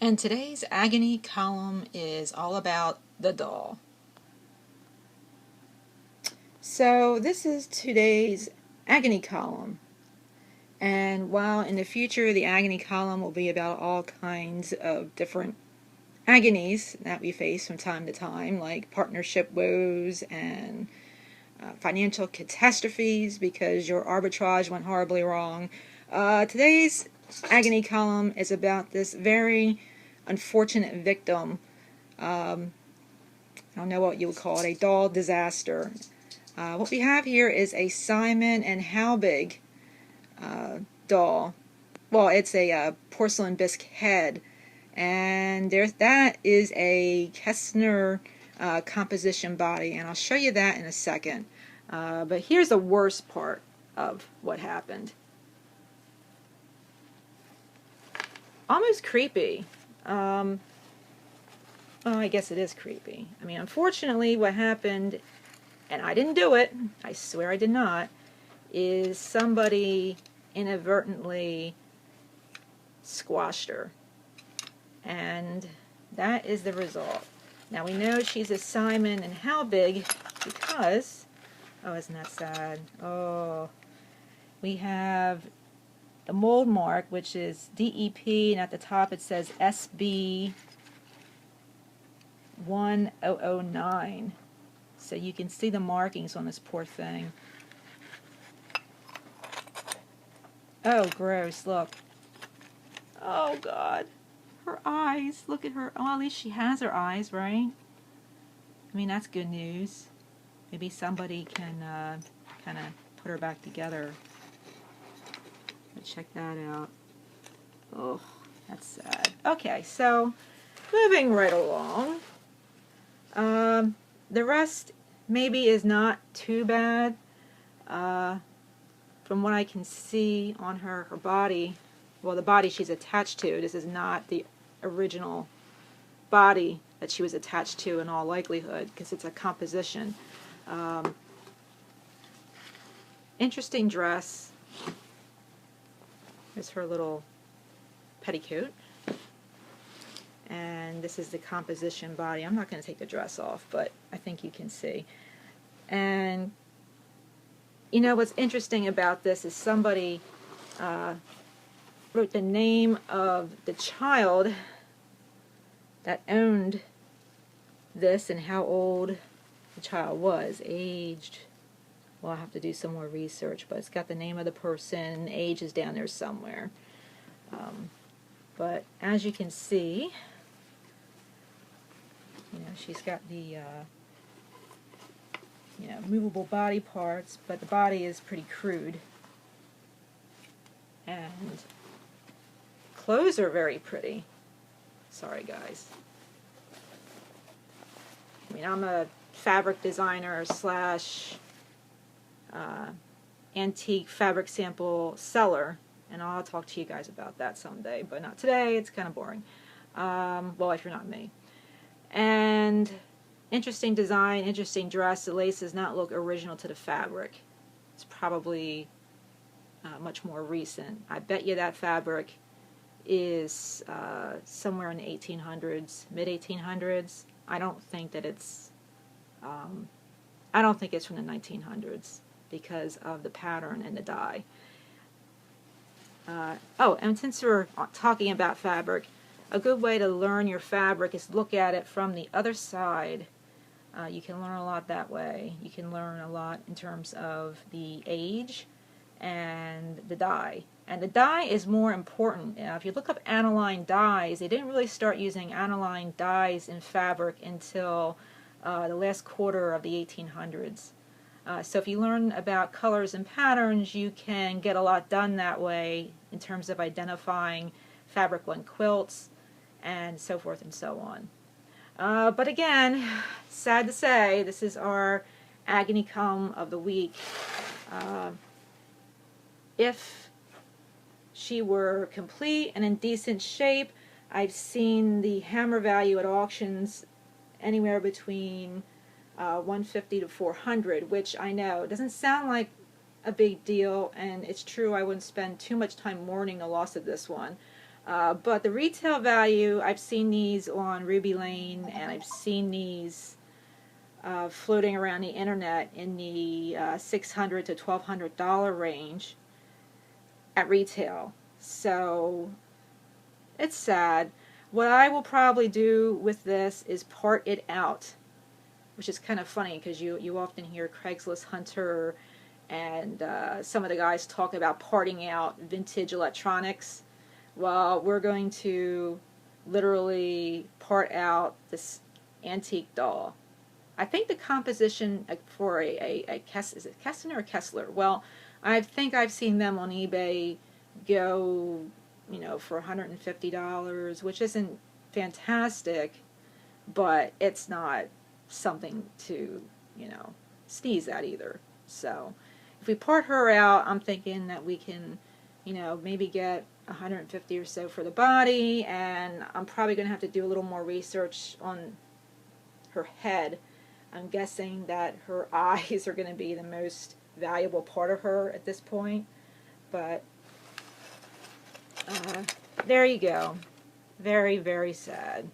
And today's Agony column is all about the doll. So this is today's Agony column. And while in the future the Agony column will be about all kinds of different agonies that we face from time to time, like partnership woes and financial catastrophes because your arbitrage went horribly wrong, today's Agony column is about this very unfortunate victim. I don't know what you would call it, a doll disaster. What we have here is a Simon and Howbig doll. Well, it's a porcelain bisque head, and that is a Kessner composition body, and I'll show you that in a second. But here's the worst part of what happened. Almost creepy. Well, I guess it is creepy. I mean, unfortunately, what happened, and I didn't do it, I swear I did not, is somebody inadvertently squashed her. And that is the result. Now, we know she's a Simon and Howbig because, oh, isn't that sad? Oh, we have the mold mark, which is DEP, and at the top it says SB 1009. So you can see the markings on this poor thing. Oh, gross, look. Oh, God. Her eyes. Look at her. Oh, at least she has her eyes, right? I mean, that's good news. Maybe somebody can kind of put her back together. Let's check that out. Oh, that's sad. Okay, so moving right along. The rest maybe is not too bad. From what I can see on her body, well, the body she's attached to, this is not the original body that she was attached to in all likelihood, because it's a composition. Interesting dress. Here's her little petticoat. And this is the composition body. I'm not going to take the dress off, but I think you can see. And you know what's interesting about this is somebody wrote the name of the child that owned this and how old the child was. Aged, well, I'll have to do some more research, but it's got the name of the person, age is down there somewhere. But as you can see, you know, she's got the movable body parts, but the body is pretty crude. And clothes are very pretty. Sorry, guys. I mean, I'm a fabric designer slash antique fabric sample seller, and I'll talk to you guys about that someday, but not today. It's kind of boring. Well, if you're not me. And interesting design, interesting dress. The lace does not look original to the fabric. It's probably much more recent. I bet you that fabric is somewhere in the 1800s, mid-1800s. I don't think that it's I don't think it's from the 1900s because of the pattern and the dye. Oh, and since we're talking about fabric, a good way to learn your fabric is look at it from the other side. You can learn a lot that way. You can learn a lot in terms of the age and the dye. And the dye is more important. If you look up aniline dyes, they didn't really start using aniline dyes in fabric until the last quarter of the 1800s. So if you learn about colors and patterns, you can get a lot done that way in terms of identifying fabric on quilts and so forth and so on. But again, sad to say, this is our Agony column of the week. If she were complete and in decent shape, I've seen the hammer value at auctions anywhere between 150 to 400, which I know doesn't sound like a big deal, and it's true I wouldn't spend too much time mourning the loss of this one. But the retail value, I've seen these on Ruby Lane, and I've seen these floating around the internet in the $600 to $1,200 range at retail. So it's sad. What I will probably do with this is part it out, which is kind of funny because you often hear Craigslist Hunter and some of the guys talk about parting out vintage electronics. Well, we're going to literally part out this antique doll. I think the composition for is it Kessner or Kessler? Well, I think I've seen them on eBay go, for $150, which isn't fantastic, but it's not something to, sneeze at either. So if we part her out, I'm thinking that we can, maybe get 150 or so for the body, and I'm probably going to have to do a little more research on her head. I'm guessing that her eyes are going to be the most valuable part of her at this point, but there you go. Very, very sad.